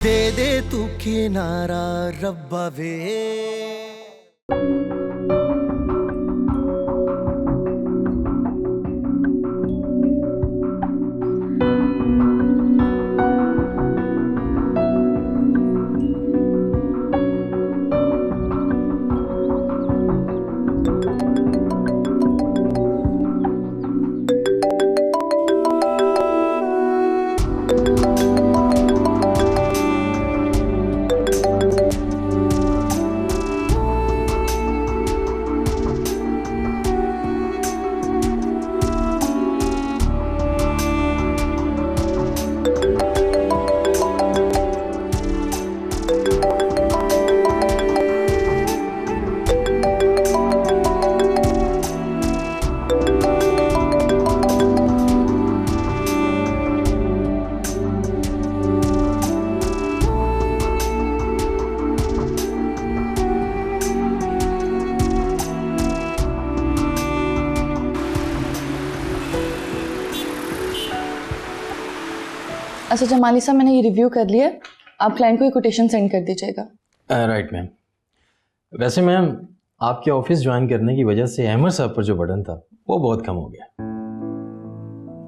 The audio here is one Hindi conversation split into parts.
दे दे तू किनारा रब्बा वे। अच्छा जमाली साहब, मैंने ये रिव्यू कर लिया, आप क्लाइंट को ये कोटेशन सेंड कर दीजिएगा। Right ma'am. वैसे मैम, आपके ऑफिस ज्वाइन करने की वजह से अहमद साहब पर जो बर्डन था वो बहुत कम हो गया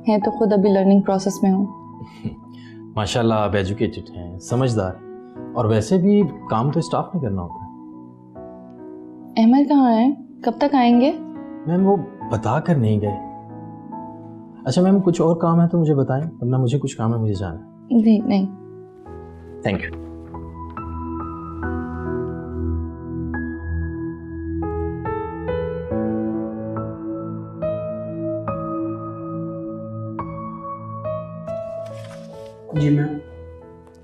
है। तो खुद अभी लर्निंग प्रोसेस में हूँ। माशाल्लाह आप एजुकेटेड हैं, समझदार हैं, और वैसे भी काम तो स्टाफ में करना होता है। अहमद कहाँ है, कब तक आएंगे? मैम वो बता कर नहीं गए। अच्छा मैम, कुछ और काम है तो मुझे बताएं, वरना मुझे कुछ काम है, मुझे जाना है। नहीं। Thank you. जी मैम।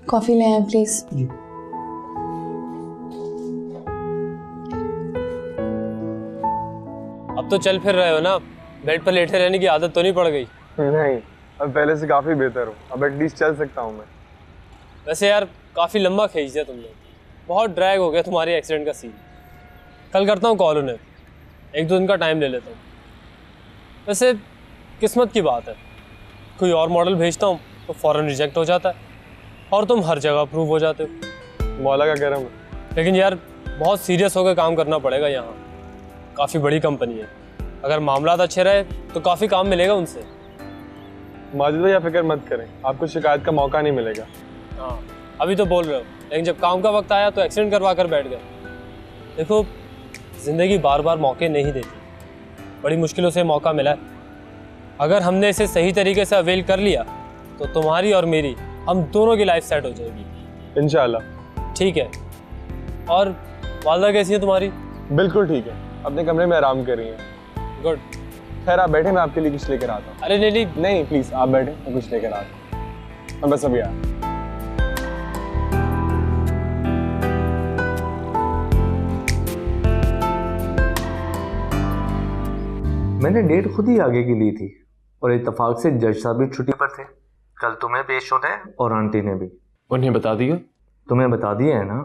कॉफ़ी ले आए प्लीज़। जी। अब तो चल फिर रहे हो ना, बेड पर लेटे रहने की आदत तो नहीं पड़ गई? नहीं, अब पहले से काफ़ी बेहतर हूँ, अब एटलीस्ट चल सकता हूँ मैं। वैसे यार काफ़ी लंबा खींच दिया तुमने, बहुत ड्रैग हो गया तुम्हारे एक्सीडेंट का सीन। कल करता हूँ कॉल उन्हें, एक दो दिन का टाइम ले लेता हूँ। वैसे किस्मत की बात है, कोई और मॉडल भेजता हूँ तो फ़ौरन रिजेक्ट हो जाता है, और तुम हर जगह अप्रूव हो जाते हो। मौला का करम है। लेकिन यार बहुत सीरियस होकर काम करना पड़ेगा यहाँ, काफ़ी बड़ी कंपनी है, अगर मामलात अच्छे रहे तो काफ़ी काम मिलेगा उनसे। माजिद भाई आप फिक्र मत करें, आपको शिकायत का मौका नहीं मिलेगा। हाँ अभी तो बोल रहे हो, लेकिन जब काम का वक्त आया तो एक्सीडेंट करवा कर बैठ गए। देखो ज़िंदगी बार बार मौके नहीं देती, बड़ी मुश्किलों से मौका मिला है। अगर हमने इसे सही तरीके से अवेल कर लिया तो तुम्हारी और मेरी, हम दोनों की लाइफ सेट हो जाएगी इंशाल्लाह। ठीक है। और वालदा कैसी है तुम्हारी? बिल्कुल ठीक है, अपने कमरे में आराम कर रही हैं। गुड। खैर आप बैठे, मैं आपके लिए कुछ लेकर आता हूँ। अरे नहीं नहीं प्लीज़ आप बैठे, मैं कुछ लेकर आता हूँ। मैं बस अभी आया। मैंने डेट खुद ही आगे की ली थी, और इत्तेफाक से जज साहब भी छुट्टी पर थे। कल तुम्हें पेश होना है और आंटी ने भी। उन्हें बता दिया? तुम्हें बता दिया है ना?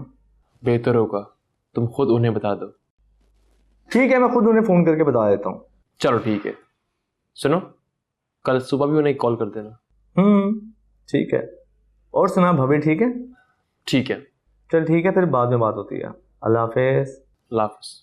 बेहतर होगा तुम खुद उन्हें बता दो। ठीक है, मैं खुद उन्हें फ़ोन करके बता देता हूँ। चलो ठीक है। सुनो, कल सुबह भी उन्हें कॉल कर देना। ठीक है। और सुना, भाभी ठीक है? ठीक है। चल ठीक है, फिर बाद में बात होती है। अल्लाह हाफिज़। अल्लाह हाफिज़।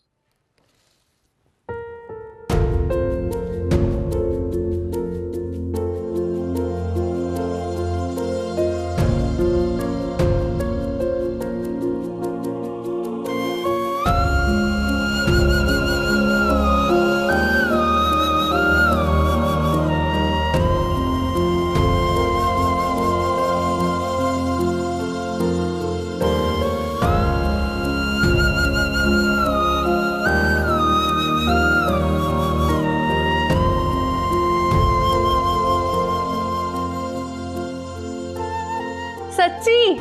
सच्ची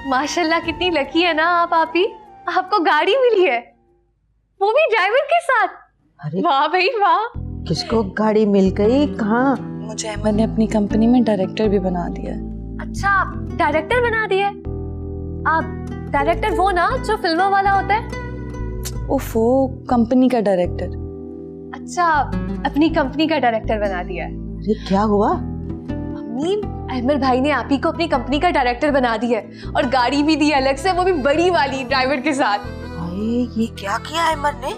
माशाल्लाह, कितनी लकी है ना आप ही, आपको गाड़ी मिली है, वो भी ड्राइवर के साथ। अरे वाह भाई वाह। किसको गाड़ी मिल गई? कहाँ? मुझे अहमद ने अपनी कंपनी में डायरेक्टर भी बना दिया। अच्छा डायरेक्टर बना दिया? आप डायरेक्टर वो ना जो फिल्मों वाला होता है? ओफो, कंपनी का डायरेक्टर। अच्छा, अपनी कंपनी का डायरेक्टर बना दिया। अरे क्या हुआ? अम्मी, अहमद भाई ने आप ही को अपनी कंपनी का डायरेक्टर बना दिया है और गाड़ी भी दी अलग से, वो भी बड़ी वाली ड्राइवर के साथ। ये क्या किया अहमद ने?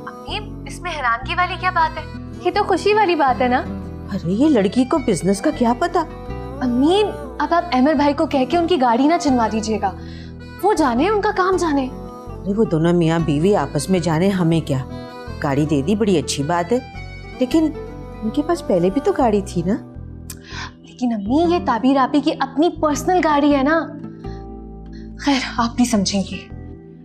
अम्मी, इसमें हैरानगी वाली क्या बात है? ये तो खुशी वाली बात है ना। अरे ये लड़की को बिजनेस का क्या पता। अम्मी, अब आप अहमद भाई को कह के उनकी गाड़ी ना चुनवा दीजिएगा, वो जाने उनका काम जाने। अरे वो दोनों मियाँ बीवी आपस में जाने, हमें क्या। गाड़ी दे दी, बड़ी अच्छी बात है, लेकिन उनके पास पहले भी तो गाड़ी थी ना। लेकिन अम्मी, ये ताबीर आपी की अपनी पर्सनल गाड़ी है ना। खैर, आप भी समझेंगी।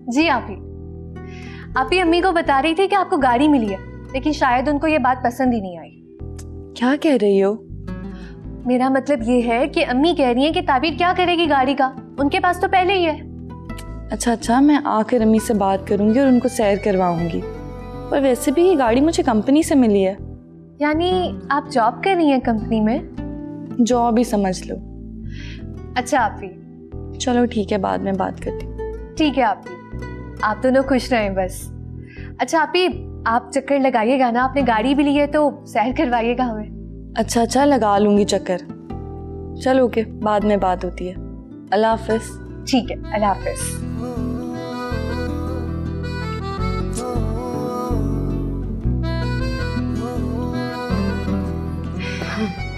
जी आपी अम्मी को बता रही थी कि आपको गाड़ी मिली है, लेकिन शायद उनको ये बात पसंद ही नहीं आई। क्या कह रही हो? मेरा मतलब ये है कि अम्मी कह रही हैं कि ताबीर क्या करेगी गाड़ी का, उनके पास तो पहले ही है। अच्छा, मैं आकर अम्मी से बात करूंगी और उनको सैर करवाऊंगी। पर वैसे भी ये गाड़ी मुझे कंपनी से मिली है। यानी आप जॉब कर रही हैं कंपनी में? जॉब ही समझ लो। अच्छा आपी, चलो ठीक है, बाद में बात करती हूँ। ठीक है आपी, आप दोनों खुश रहें बस। अच्छा आपी, आप चक्कर लगाइएगा ना, आपने गाड़ी भी ली है तो सैर करवाइएगा हमें। अच्छा, लगा लूंगी चक्कर। चलो ओके, बाद में बात होती है। अल्लाह हाफिज। ठीक है, अल्लाह हाफिज।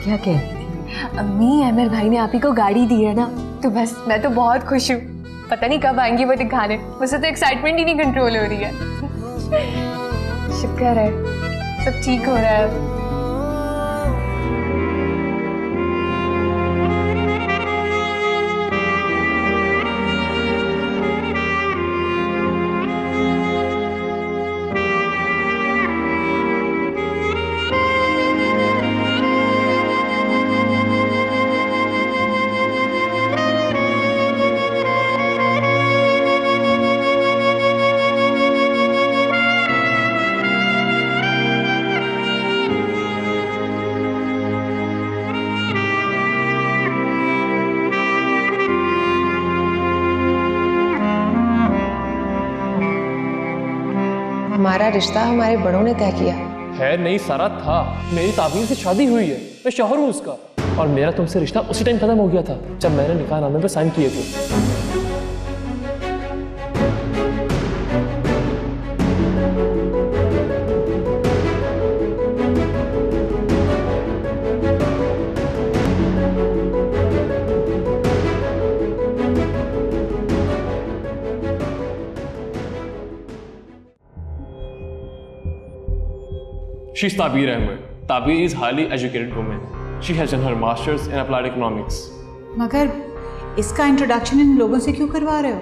क्या कह रही थी? अम्मी, अहमद भाई ने आप ही को गाड़ी दी है ना, तो बस मैं तो बहुत खुश हूँ। पता नहीं कब आएंगी वो दिखाने, मुझसे तो एक्साइटमेंट ही नहीं कंट्रोल हो रही है। शुक्र है सब ठीक हो रहा है। हमारा रिश्ता हमारे बड़ों ने तय किया। है नहीं सारा था, मेरी ताबीर से शादी हुई है, मैं शौहर हूँ उसका, और मेरा तुमसे रिश्ता उसी टाइम खत्म हो गया था जब मैंने निकाहनामे पे साइन किए थे। She's Tabir Ahmed. Tabir is highly educated woman. She has done her masters in applied economics. मगर इसका इंट्रोडक्शन इन लोगों से क्यों करवा रहे हो?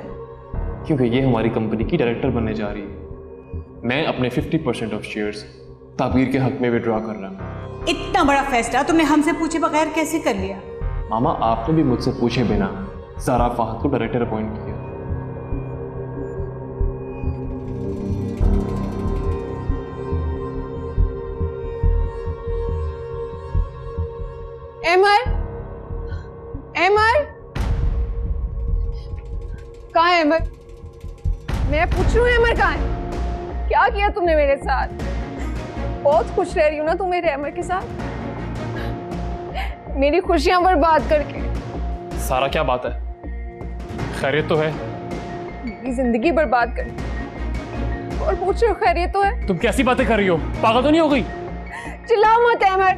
क्योंकि ये हमारी कंपनी की डायरेक्टर बनने जा रही है। मैं अपने 50% ऑफ शेयर्स ताबीर के हक में विड्रॉ कर रहा हूँ। इतना बड़ा फैसला तुमने हमसे पूछे बगैर कैसे कर लिया? मामा, आपने भी मुझसे पूछे बिना ज़ारा फाहद को डायरेक्टर अपॉइंट किया। एमर कहाँ है? एमर, मैं पूछ रही हूँ, एमर कहाँ है? क्या किया तुमने मेरे साथ? बहुत खुश रह रही हूँ ना तुम मेरे एमर के साथ, मेरी खुशियां बर्बाद करके। सारा क्या बात है? खैरियत तो है? मेरी जिंदगी बर्बाद कर और पूछ रहे हो खैरियत तो है? तुम कैसी बातें कर रही हो? पागल तो नहीं हो गई? चिल्लाओ मत एमर,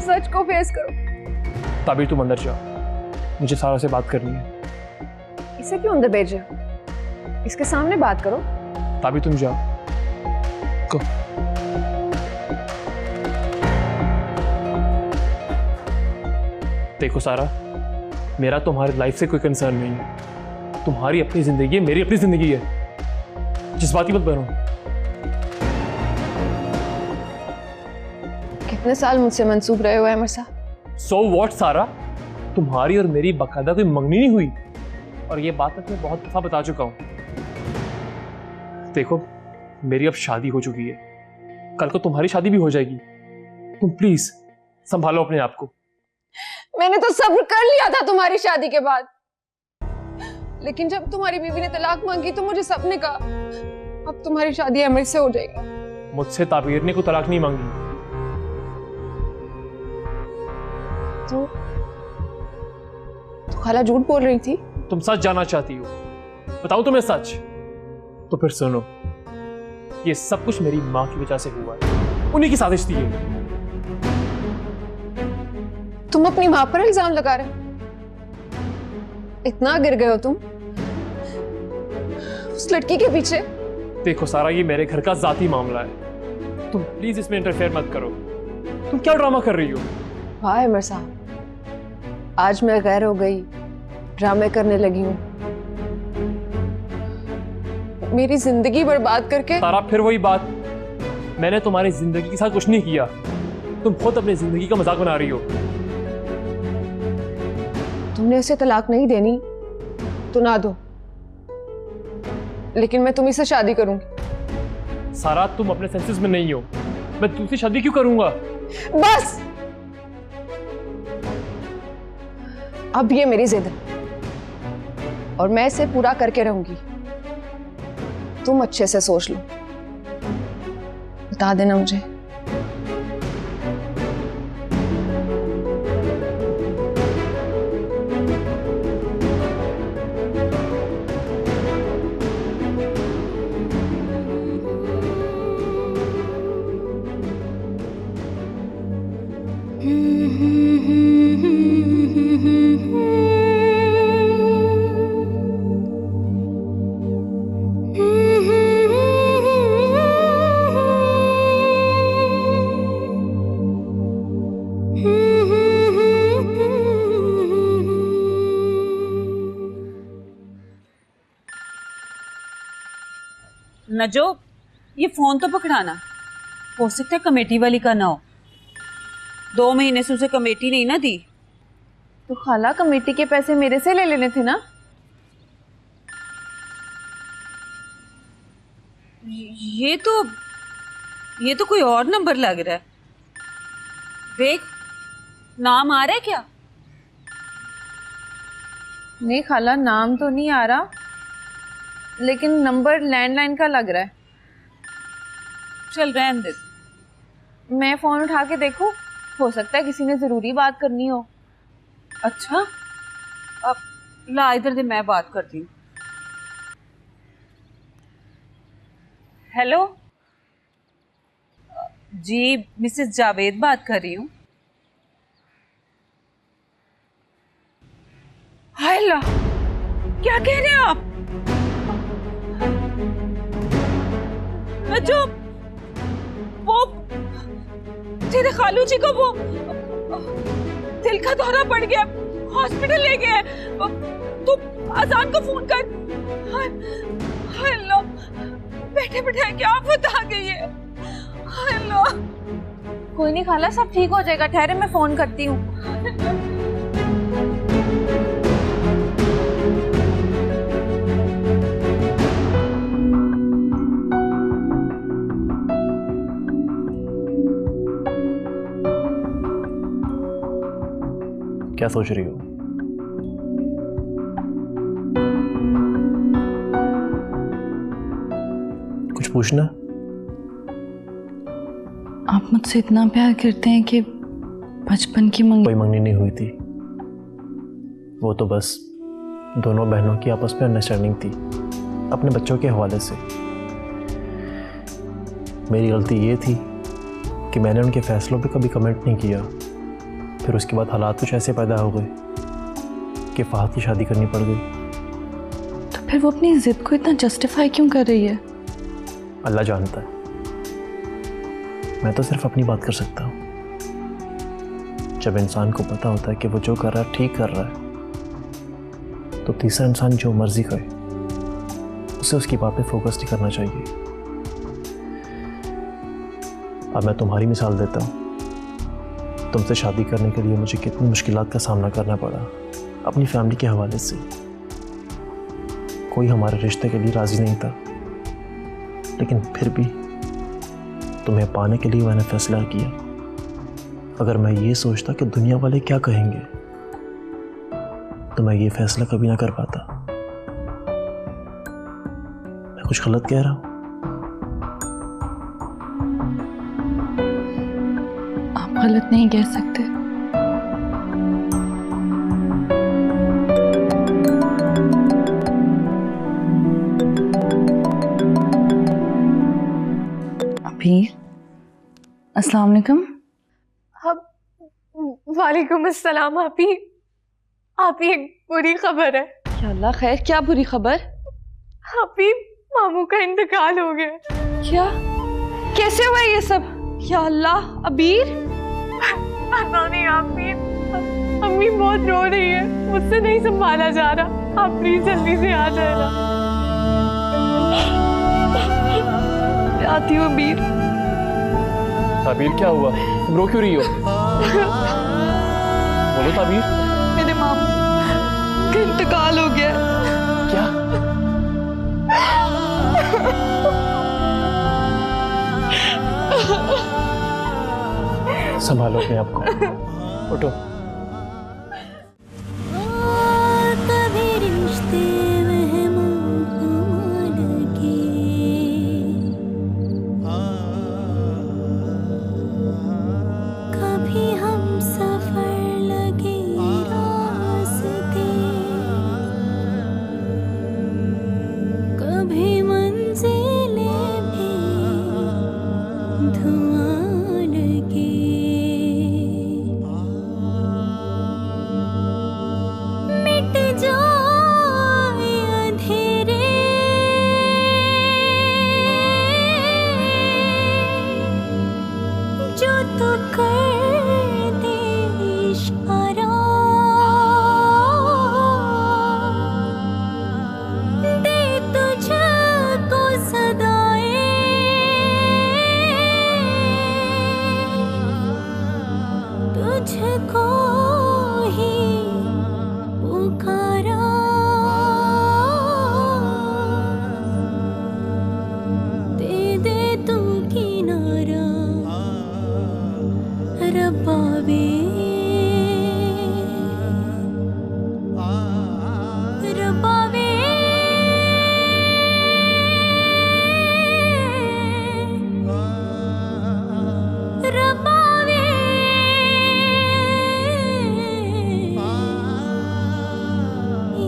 सच को फेस करो। ताबीर तुम अंदर जाओ, मुझे सारा से बात करनी है। इसे क्यों अंदर भेज रहे हो? इसके सामने बात करो। ताबीर तुम जाओ। को देखो सारा, मेरा तुम्हारी लाइफ से कोई कंसर्न नहीं है। तुम्हारी अपनी जिंदगी है, मेरी अपनी जिंदगी है। जिस बात की मत बनो। कितने साल मुझसे मंसूब रहे हो अमर साहब? So what सारा, तुम्हारी और मेरी बकायदा कोई मंगनी नहीं हुई, और ये बात मैं बहुत दफा बता चुका हूं। देखो, मेरी अब शादी हो चुकी है, कल को तुम्हारी शादी भी हो जाएगी। तुम प्लीज संभालो अपने आप को। मैंने तो सब्र कर लिया था तुम्हारी शादी के बाद, लेकिन जब तुम्हारी बीवी ने तलाक मांगी तो मुझे सबने कहा अब तुम्हारी शादी अमर से हो जाएगी। मुझसे ताबीर ने कोई तलाक नहीं मांगी। तो खाला झूठ बोल रही थी। तुम सच जानना चाहती हो? बताऊं तुम्हें सच? तो फिर सुनो, ये सब कुछ मेरी माँ की वजह से हुआ है, उन्हीं की साजिश थी ये। तुम अपनी माँ पर इल्जाम लगा रहे हो? इतना गिर गए हो तुम उस लड़की के पीछे? देखो सारा, ये मेरे घर का जाती मामला है, तुम प्लीज इसमें इंटरफेयर मत करो। तुम क्या ड्रामा कर रही हो? वाह अमर साहब, आज मैं गैर हो गई, ड्रामे करने लगी हूँ, मेरी जिंदगी बर्बाद करके। सारा फिर वही बात, मैंने तुम्हारी जिंदगी के साथ कुछ नहीं किया, तुम खुद अपनी जिंदगी का मजाक बना रही हो। तुमने उसे तलाक नहीं देनी तो ना दो, लेकिन मैं तुम्ही से शादी करूंगी। सारा, तुम अपने सेंसेस में नहीं हो, मैं दूसरी शादी क्यों करूंगा? बस अब ये मेरी जिद है और मैं इसे पूरा करके रहूंगी। तुम अच्छे से सोच लो, बता देना मुझे। नजो, ये फोन तो पकड़ाना, हो सकता है कमेटी वाली का ना हो। 2 महीने से उसे कमेटी नहीं ना दी। तो खाला, कमेटी के पैसे मेरे से ले लेने थे ना। ये तो कोई और नंबर लग रहा है। देख, नाम आ रहा है क्या? नहीं खाला, नाम तो नहीं आ रहा, लेकिन नंबर लैंडलाइन का लग रहा है। चल रहने दे, मैं फोन उठा के देखूं, हो सकता है किसी ने जरूरी बात करनी हो। अच्छा, अब ला इधर दे, मैं बात करती हूँ। हेलो जी, मिसेस जावेद बात कर रही हूँ। हाय अल्लाह, क्या कह रहे हैं आप? जो वो तेरे खालू जी को वो दिल का दौरा पड़ गया, हॉस्पिटल ले गए। तू अजान को फोन कर। हाय अल्लाह, बैठे बैठे क्या आफत आ गई है। हाय अल्लाह। कोई नहीं खाला, सब ठीक हो जाएगा, ठहरे मैं फोन करती हूँ। क्या सोच रही हो? कुछ पूछना? आप मुझसे इतना प्यार करते हैं कि बचपन की कोई मंगनी नहीं हुई थी, वो तो बस दोनों बहनों की आपस में अंडरस्टैंडिंग थी अपने बच्चों के हवाले से। मेरी गलती ये थी कि मैंने उनके फैसलों पे कभी कमेंट नहीं किया। फिर उसके बाद हालात कुछ ऐसे पैदा हो गए कि फहद की शादी करनी पड़ गई। तो फिर वो अपनी जिद को इतना जस्टिफाई क्यों कर रही है? अल्लाह जानता है, मैं तो सिर्फ अपनी बात कर सकता हूँ। जब इंसान को पता होता है कि वो जो कर रहा है ठीक कर रहा है, तो तीसरा इंसान जो मर्जी करे उसे उसकी बात पे फोकस नहीं करना चाहिए। अब मैं तुम्हारी मिसाल देता हूँ। तुमसे शादी करने के लिए मुझे कितनी मुश्किलात का सामना करना पड़ा अपनी फैमिली के हवाले से। कोई हमारे रिश्ते के लिए राजी नहीं था, लेकिन फिर भी तुम्हें पाने के लिए मैंने फैसला किया। अगर मैं ये सोचता कि दुनिया वाले क्या कहेंगे, तो मैं ये फैसला कभी ना कर पाता। मैं कुछ गलत कह रहा हूँ? आप गलत नहीं कह सकते। अस्सलाम वालेकुम। वालेकुम अस्सलाम। आप ही एक बुरी खबर है। या अल्लाह, खैर क्या बुरी खबर? आप ही मामू का इंतकाल हो गया। क्या? कैसे हुआ ये सब? या अल्लाह, अबीर? पता नहीं आप ही, अम्मी बहुत रो रही है, मुझसे नहीं संभाला जा रहा। आप प्लीज जल्दी से आ जाना। आती हूँ अबीर। ताबीर क्या हुआ? रो क्यों रही हो? बोलो ताबीर। मेरे मामू का इंतकाल हो गया। क्या? संभालो अपने आप को, उठो।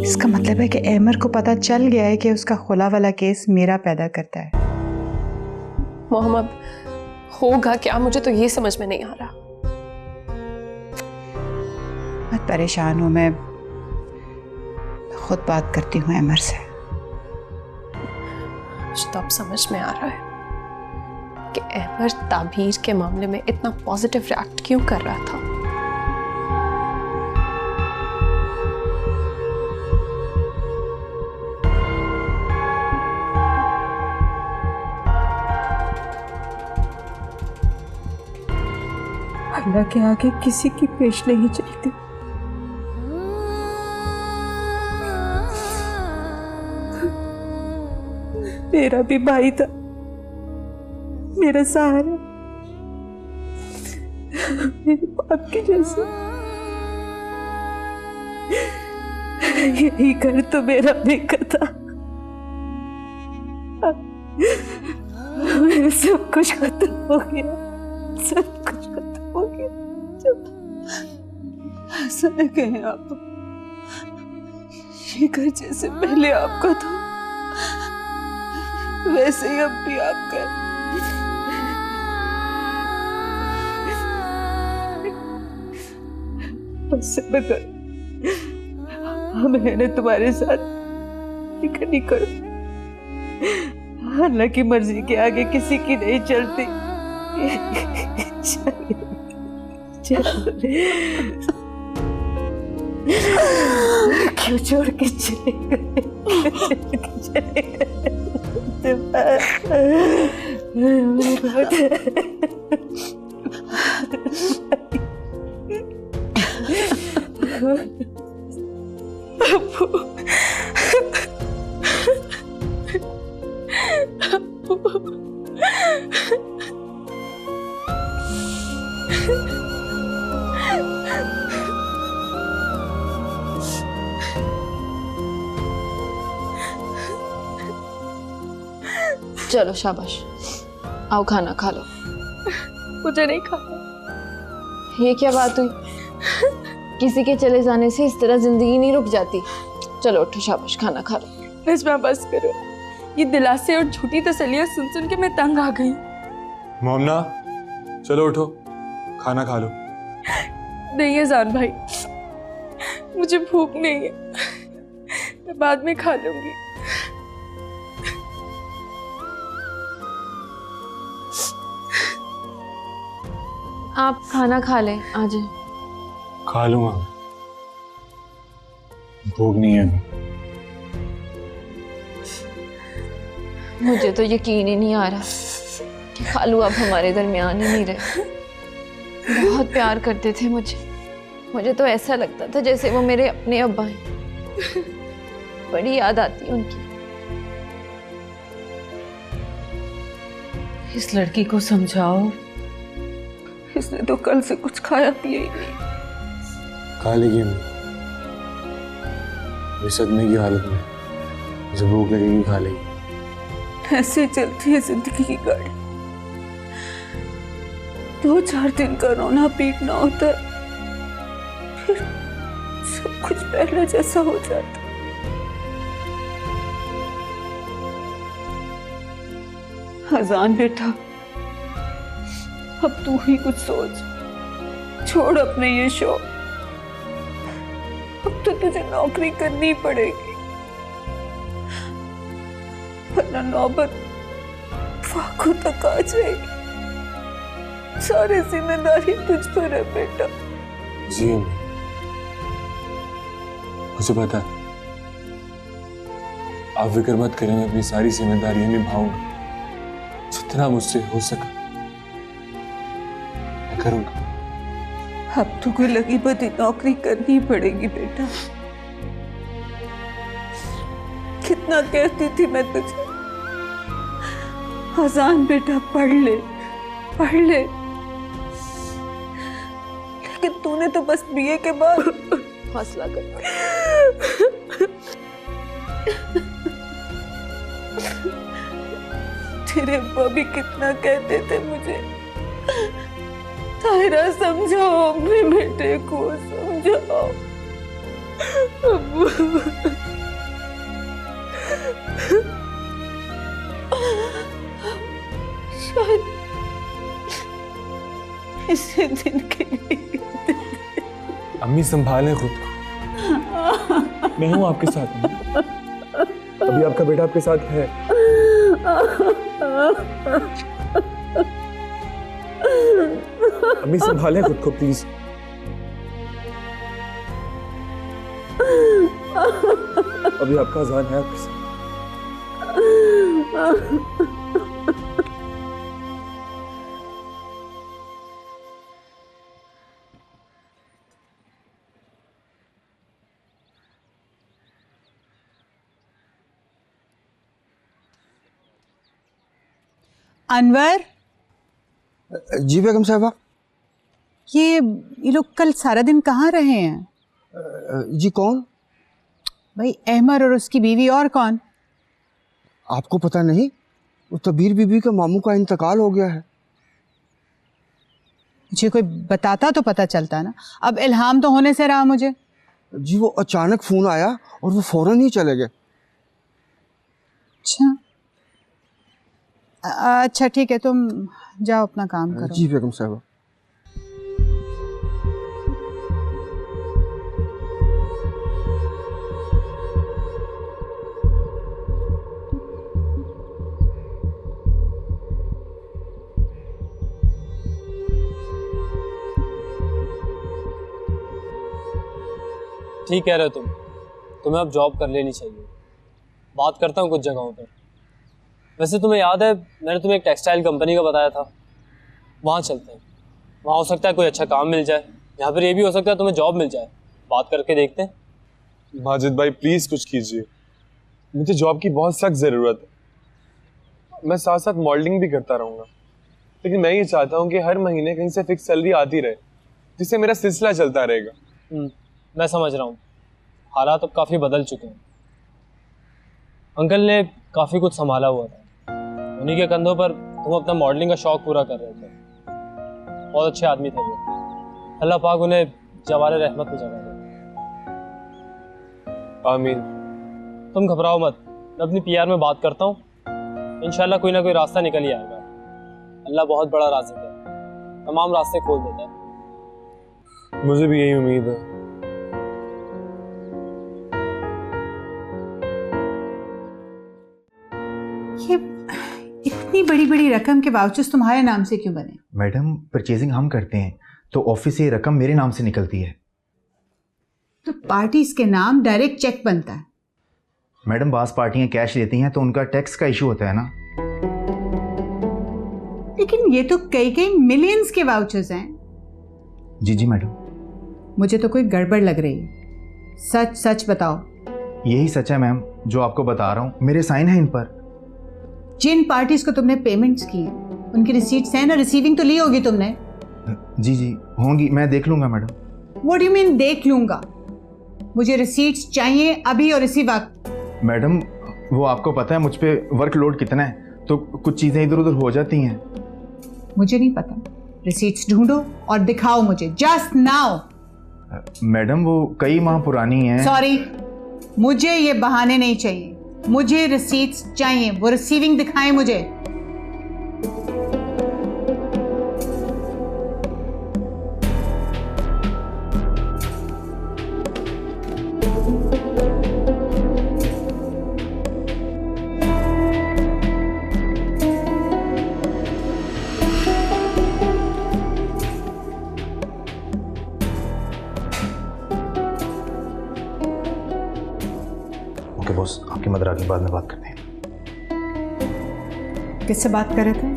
इसका मतलब है कि अहमर को पता चल गया है कि उसका खुला वाला केस मेरा पैदा करता है। मोहम्मद, होगा क्या? मुझे तो ये समझ में नहीं आ रहा। मत परेशान हूं, मैं खुद बात करती हूँ अहमर से। मुझे तो अब समझ में आ रहा है कि अहमर ताबीर के मामले में इतना पॉजिटिव रिएक्ट क्यों कर रहा था। अल्लाह के आगे किसी की पेश नहीं चलती। मेरा भी भाई था, मेरा सहारा, मेरे बाप के जैसा। यही घर तो मेरा बेका था। मेरा सब कुछ खत्म हो गया, सब कुछ खत्म हो गया। जब ऐसा न कहें आप, ये घर जैसे पहले आपका था वैसे ही अब भी आपका है। बस बकर मैंने तुम्हारे साथ फिक्र नहीं करो। अल्लाह की मर्जी के आगे किसी की नहीं चलती। क्यों छोड़ के चले गए? चलो शाबाश, आओ खाना खा लो। मुझे नहीं खाना। ये क्या बात हुई? किसी के चले जाने से इस तरह जिंदगी नहीं रुक जाती। चलो उठो, शाबाश, खाना खा लो। नजमा बस करो, ये दिलासे और झूठी तसल्लियां सुन सुन के मैं तंग आ गई। मोमना, चलो उठो, खाना खा लो। नहीं अजान भाई, मुझे भूख नहीं है, मैं बाद में खा लूंगी। आप खाना खा लें, आ जाए। खा लूंगा, भूख नहीं है। मुझे तो यकीन ही नहीं आ रहा कि खालू अब हमारे दरमियान ही नहीं रहे। बहुत प्यार करते थे मुझे तो ऐसा लगता था जैसे वो मेरे अपने अब्बा हैं। बड़ी याद आती है उनकी। इस लड़की को समझाओ, इसने तो कल से कुछ खाया पिया ही नहीं। खा लेगी इस सदमे की हालत में, जब भूख लगेगी खा लेगी। ऐसे चलती है जिंदगी की गाड़ी। 2-4 दिन का रोना पीटना होता है, फिर सब कुछ पहले जैसा हो जाता है। अजान बेटा, अब तू ही कुछ सोच, छोड़ अपने ये शौक। अब तो तुझे नौकरी करनी पड़ेगी, वरना नौबत फाकू तक आ जाएगी। सारी जिम्मेदारी तुझ पर है बेटा। जी अम्मी, मुझे पता है। आप फिक्र मत करें, मैं अपनी सारी जिम्मेदारियां निभाऊंगा। जितना मुझसे हो सका मैं करूंगा। अब तो कोई लगी बदी नौकरी करनी पड़ेगी बेटा। कितना कहती थी मैं तुझे, अजान बेटा पढ़ ले पढ़ ले, लेकिन तूने तो बस बीए के बाद हौसला कर। तेरे अब्बा भी कितना कहते थे मुझे, ताहिरा समझाओ अपने बेटे को, समझाओ। शायद इसी दिन के लिए। अम्मी संभालें खुद को, मैं हूं आपके साथ। अभी आपका बेटा आपके साथ है। अम्मी संभालें खुद को प्लीज। अभी आपका अजान है आपके साथ। अनवर, जी बेगम साहबा। ये लोग कल सारा दिन कहाँ रहे हैं? जी कौन? भाई अहमर और उसकी बीवी। और कौन? आपको पता नहीं? वो तबीर बीबी के मामू का इंतकाल हो गया है। मुझे कोई बताता तो पता चलता ना। अब इल्हाम तो होने से रहा मुझे। जी वो अचानक फोन आया और वो फौरन ही चले गए। अच्छा अच्छा ठीक है, तुम जाओ अपना काम करो। जी बेगम साहबा। ठीक कह रहे हो तुम्हें अब जॉब कर लेनी चाहिए। बात करता हूँ कुछ जगहों पर। वैसे तुम्हें याद है मैंने तुम्हें एक टेक्सटाइल कंपनी का बताया था, वहाँ चलते हैं। वहाँ हो सकता है कोई अच्छा काम मिल जाए, यहाँ पर ये भी हो सकता है तुम्हें जॉब मिल जाए। बात करके देखते हैं। माजिद भाई प्लीज कुछ कीजिए, मुझे जॉब की बहुत सख्त ज़रूरत है। मैं साथ साथ मॉडलिंग भी करता रहूँगा, लेकिन मैं ये चाहता हूँ कि हर महीने कहीं से फिक्स सैलरी आती रहे, जिससे मेरा सिलसिला चलता रहेगा। मैं समझ रहा हूँ, हालात अब काफ़ी बदल चुके हैं। अंकल ने काफ़ी कुछ संभाला हुआ था, उन्हीं के कंधों पर तुम अपना मॉडलिंग का शौक पूरा कर रहे थे। बहुत अच्छे आदमी थे वो। अल्लाह पाक उन्हें जवारे रहमत में जगह दे। आमीन। तुम घबराओ मत, मैं अपनी पीआर में बात करता हूँ। इंशाल्लाह कोई ना कोई रास्ता निकल ही आएगा। अल्लाह बहुत बड़ा राज़िक है। तमाम रास्ते खोल देता है। मुझे भी यही उम्मीद है। ये इतनी बड़ी बड़ी रकम के वाउचर्स तुम्हारे नाम से क्यों बने? मैडम परचेजिंग हम करते हैं तो ऑफिस से ये रकम मेरे नाम से निकलती है। तो पार्टीज के नाम डायरेक्ट चेक बनता है। मैडम बास पार्टियां कैश लेती हैं तो उनका टैक्स का इशू होता है ना। लेकिन ये तो कई कई मिलियंस के वाउचर्स हैं। जी जी मैडम। मुझे तो कोई गड़बड़ लग रही है। सच सच बताओ। यही सच है मैम, जो आपको बता रहा हूँ, मेरे साइन है इन पर। जिन पार्टीज को तुमने पेमेंट्स की हैं उनकी रिसीट्स हैं ना? रिसीविंग तो ली होगी तुमने। जी जी होंगी, मैं देख लूंगा madam. What do you mean देख लूंगा? मुझे रिसीट्स चाहिए अभी और इसी वक्त। मैडम वो आपको पता है मुझ पे वर्कलोड कितना है, तो कुछ चीज़ें इधर उधर हो जाती हैं। मुझे नहीं पता। रिसीट्स ढूंढो और दिखाओ मुझे जस्ट नाउ। मैडम वो कई माह पुरानी हैं। सॉरी, मुझे ये बहाने नहीं चाहिए। मुझे रिसीट्स चाहिए। वो रिसीविंग दिखाएं मुझे। ओके बॉस, आपकी मदरा के बाद में बात करते हैं। किससे बात कर रहे थे?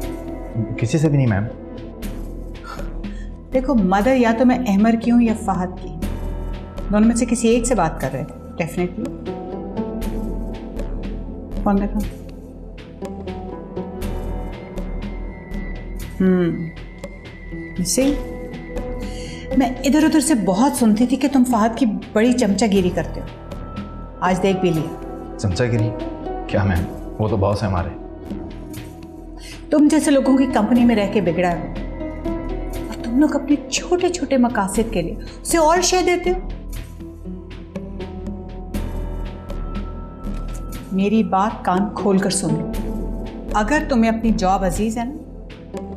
किसी से भी नहीं मैम। देखो मदर या तो मैं अहमर की हूँ या फहद की, दोनों में से किसी एक से बात कर रहे थे डेफिनेटली। फोन देखो। सही। मैं इधर उधर से बहुत सुनती थी कि तुम फहद की बड़ी चमचागिरी करते हो। आज देख भी लिया। चमचागिरी? क्या मैम, वो तो बॉस है हमारे। तुम जैसे लोगों की कंपनी में रह के बिगड़ा हो और तुम लोग अपने छोटे छोटे मकासद के लिए उसे और शय देते हो। मेरी बात कान खोलकर सुन लो। अगर तुम्हें अपनी जॉब अजीज है ना,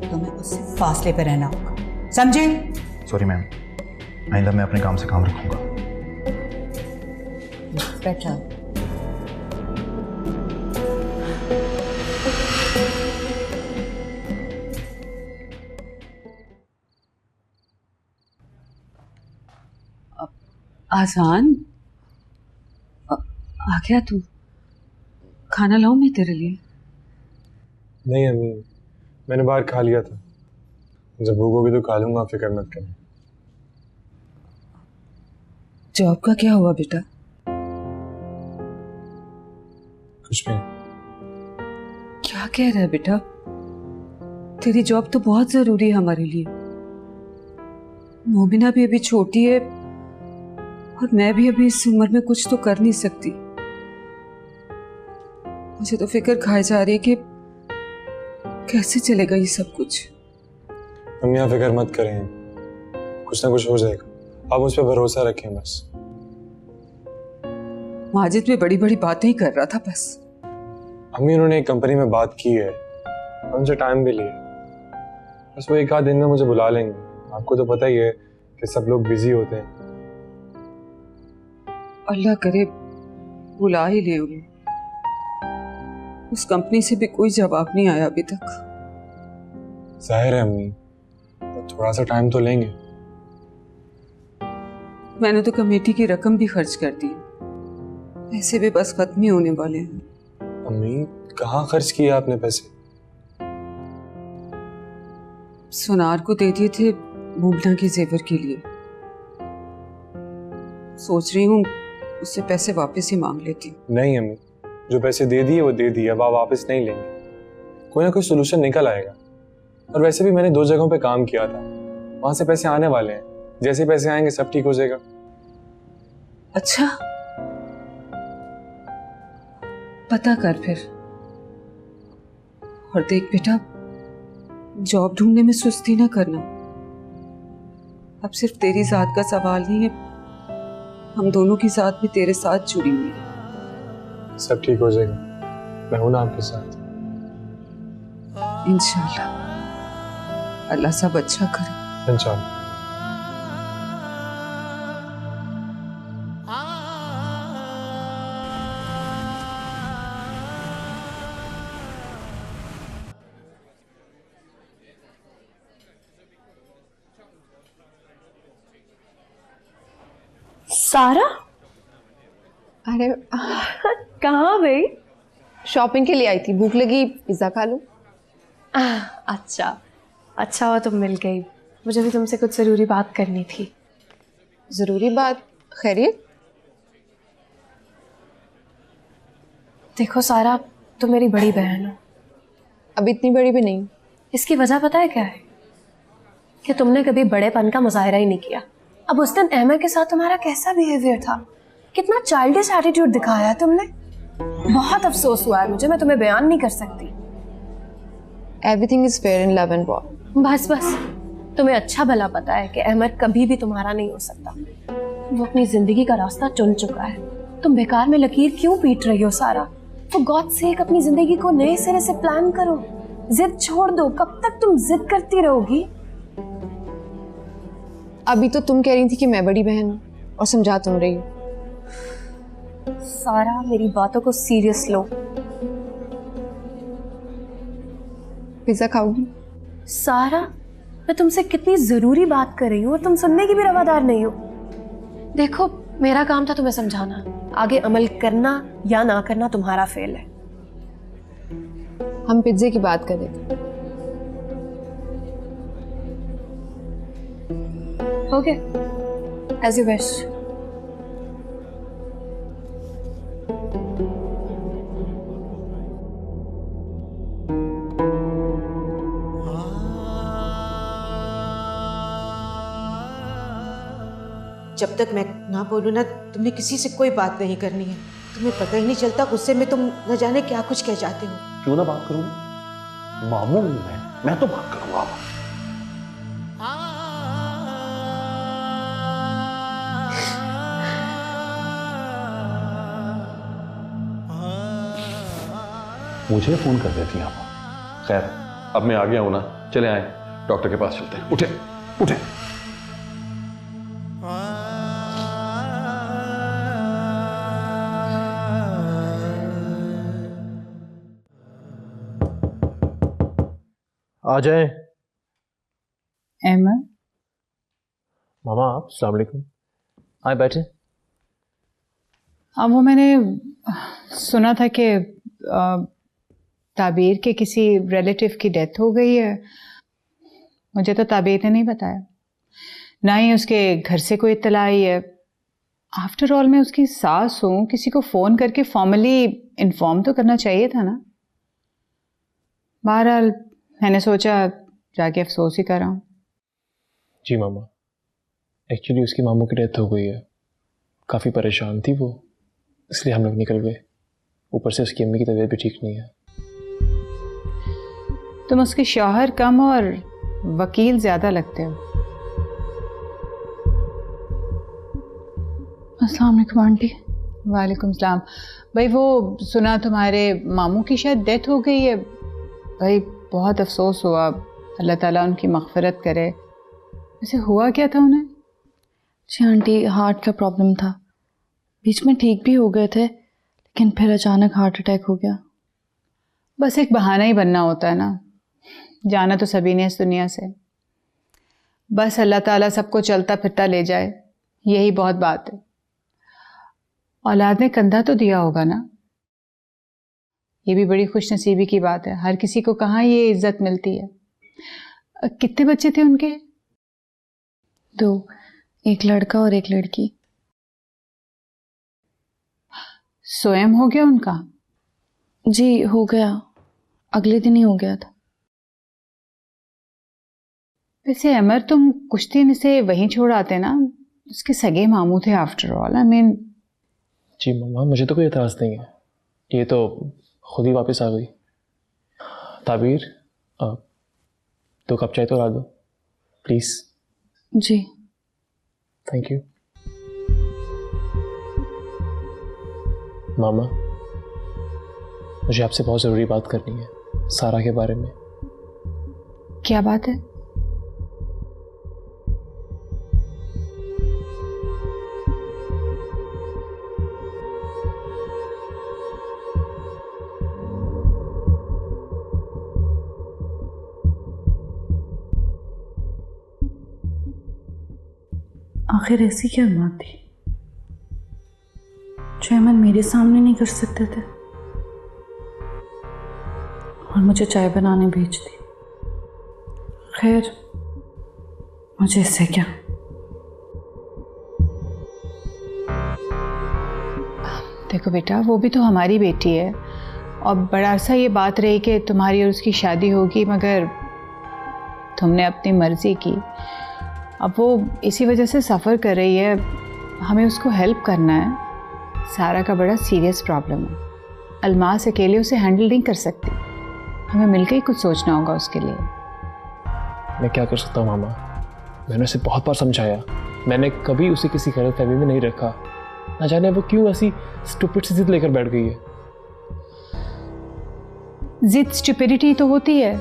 तुम्हें उससे फासले पर रहना होगा, समझे? सॉरी मैम, आइंदा मैं अपने काम से काम रखूंगा। बैठा। आसान आ गया तू? खाना लाऊं मैं तेरे लिए? नहीं अम्मी, मैंने बाहर खा लिया था। जब भूख होगी तो खा लूंगा, फिक्र मत करना। जॉब का क्या हुआ बेटा? कुछ भी। क्या कह रहा है बेटा? तेरी जॉब तो बहुत जरूरी है हमारे लिए। मोमिना भी अभी छोटी है और मैं भी अभी इस उम्र में कुछ तो कर नहीं सकती। मुझे तो फिक्र खाई जा रही है कि कैसे चलेगा ये सब कुछ। अम्मी आप फिक्र मत करें, कुछ ना कुछ हो जाएगा। आप मुझ पर भरोसा रखें बस। माजिद भी बड़ी बड़ी बातें ही कर रहा था बस। अम्मी उन्होंने एक कंपनी में बात की है, उनसे टाइम भी लिया। बस वो एक आध दिन में मुझे बुला लेंगे। आपको तो पता ही है कि सब लोग बिजी होते हैं। अल्लाह करे बुला ही ले उन्हें। उस कंपनी से भी कोई जवाब नहीं आया अभी तक। जाहिर है अम्मी, तो थोड़ा सा टाइम तो लेंगे। मैंने तो कमेटी की रकम भी खर्च कर दी, पैसे भी बस खत्म ही होने वाले हैं। अम्मी कहाँ खर्च किया आपने पैसे? सुनार को दे दिए थे मोमिना के जेवर के लिए। सोच रही हूँ उससे पैसे वापस ही मांग लेती। नहीं अम्मी, जो पैसे दे दिए वो दे दिए, अब आप वापस नहीं लेंगे। कोई ना कोई सोल्यूशन निकल आएगा। और वैसे भी मैंने 2 जगहों पे काम किया था, वहां से पैसे आने वाले हैं। जैसे पैसे आएंगे सब ठीक हो जाएगा। अच्छा, पता कर फिर। और देख बेटा, जॉब ढूंढने में सुस्ती ना करना। अब सिर्फ तेरी जात का सवाल नहीं है, हम दोनों की जात भी तेरे साथ जुड़ी हुई है। सब ठीक हो जाएगा, मैं हूं ना आपके साथ। इंशाल्लाह। अल्लाह सब अच्छा करे। इंशाल्लाह। सारा, अरे कहाँ भाई? शॉपिंग के लिए आई थी, भूख लगी, पिज्जा खा लूं। अच्छा अच्छा हुआ तुम मिल गई। मुझे भी तुमसे कुछ ज़रूरी बात करनी थी। ज़रूरी बात? खैरियत? देखो सारा, तुम मेरी बड़ी बहन हो। अब इतनी बड़ी भी नहीं। इसकी वजह पता है क्या है? कि तुमने कभी बड़ेपन का मुजाहरा ही नहीं किया। अब उस दिन अहमद के साथ तुम्हारा कैसा बिहेवियर था, कितना चाइल्डिश एटीट्यूड दिखाया तुमने। बहुत अफसोस हुआ है मुझे, मैं तुम्हें बयान नहीं कर सकती। Everything is fair in love and war. बस बस, तुम्हें अच्छा भला पता है कि अहमद कभी भी तुम्हारा नहीं हो सकता। वो अपनी जिंदगी का रास्ता चुन चुका है। तुम बेकार में लकीर क्यों पीट रही हो सारा? फॉर गॉड सेक अपनी जिंदगी को नए सिरे से प्लान करो। जिद छोड़ दो। कब तक तुम जिद करती रहोगी? अभी तो तुम कह रही थी कि मैं बड़ी बहन हूँ और समझा तुम रही हो। सारा, मेरी बातों को सीरियस लो। पिज्जा खाओगी? सारा, मैं तुमसे कितनी जरूरी बात कर रही हूँ और तुम सुनने की भी रवादार नहीं हो। देखो, मेरा काम था तुम्हें समझाना। आगे अमल करना या ना करना तुम्हारा फेल है। हम पिज्जे की बात कर रहे थे। Okay, as you wish. जब तक मैं ना बोलूँ ना, तुमने किसी से कोई बात नहीं करनी है। तुम्हें पता ही नहीं चलता गुस्से में तुम न जाने क्या कुछ कह जाते हो। क्यों ना बात करूँ? मामू मैं तो बात करूँगा। मुझे फोन कर देती आप। खैर, अब मैं आ गया हूं ना, चले आए डॉक्टर के पास चलते हैं। उठे उठे। आ जाए। अहमद, मामा आप, अस्सलाम वालेकुम। आए बैठे। वो मैंने सुना था कि ताबीर के किसी रिलेटिव की डेथ हो गई है। मुझे तो ताबीर ने नहीं बताया, ना ही उसके घर से कोई इत्तला आई है। आफ्टर ऑल मैं उसकी सास हूँ, किसी को फ़ोन करके फॉर्मली इन्फॉर्म तो करना चाहिए था ना। बहरहाल मैंने सोचा जाके अफसोस ही कर रहा हूँ। जी मामा, एक्चुअली उसकी मामू की डेथ हो गई है। काफ़ी परेशान थी वो, इसलिए हम लोग निकल गए। ऊपर से उसकी अम्मी की तबीयत भी ठीक नहीं है। तुम उसके शौहर कम और वकील ज़्यादा लगते हो। अस्सलाम वालेकुम आंटी। वालेकुम सलाम। भाई वो सुना तुम्हारे मामू की शायद डेथ हो गई है। भाई बहुत अफसोस हुआ, अल्लाह ताला उनकी मग़फ़िरत करे। वैसे हुआ क्या था उन्हें? जी आंटी, हार्ट का प्रॉब्लम था। बीच में ठीक भी हो गए थे, लेकिन फिर अचानक हार्ट अटैक हो गया। बस एक बहाना ही बनना होता है ना। जाना तो सभी ने इस दुनिया से। बस अल्लाह ताला सबको चलता फिरता ले जाए, यही बहुत बात है। औलाद ने कंधा तो दिया होगा ना, ये भी बड़ी खुश नसीबी की बात है। हर किसी को कहाँ ये इज्जत मिलती है। कितने बच्चे थे उनके? 2, एक लड़का और एक लड़की। स्वयं हो गया उनका? जी हो गया, अगले दिन ही हो गया था। वैसे अमर, तुम कुछ दिन इसे वहीं छोड़ आते ना, उसके सगे मामू थे आफ्टर ऑल। I mean. जी मम्मा, मुझे तो कोई एतराज़ नहीं है, ये तो खुद ही वापस आ गई। ताबीर, 2 कप चाय तो ला दो प्लीज़। जी थैंक यू। मामा, मुझे आपसे बहुत ज़रूरी बात करनी है, सारा के बारे में। क्या बात है? आखिर ऐसी क्या बात थी जो अहमद मेरे सामने नहीं कर सकते थे और मुझे चाय बनाने भेज दी। खैर, मुझे इससे क्या। देखो बेटा, वो भी तो हमारी बेटी है और बड़ा अरसा ये बात रही कि तुम्हारी और उसकी शादी होगी, मगर तुमने अपनी मर्जी की। अब वो इसी वजह से सफ़र कर रही है, हमें उसको हेल्प करना है। सारा का बड़ा सीरियस प्रॉब्लम है, अलमास अकेले उसे हैंडल नहीं कर सकती, हमें मिलकर ही कुछ सोचना होगा उसके लिए। मैं क्या कर सकता हूँ मामा, मैंने उसे बहुत बार समझाया, मैंने कभी उसे किसी गलतफहमी में नहीं रखा। ना जाने वो क्यों ऐसी स्टूपिड सी जिद लेकर बैठ गई है। जिद स्टुपिडिटी तो होती है,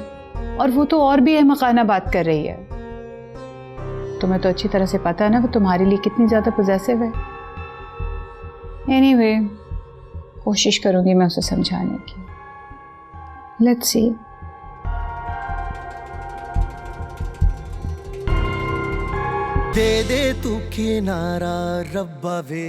और वो तो और भी अहमकाना बात कर रही है। तुम्हें तो अच्छी तरह से पता है ना वो तुम्हारे लिए कितनी ज़्यादा पॉसेसिव है। एनीवे, कोशिश करूंगी मैं उसे समझाने की। Let's see. दे दे तू किनारा रब्बा वे।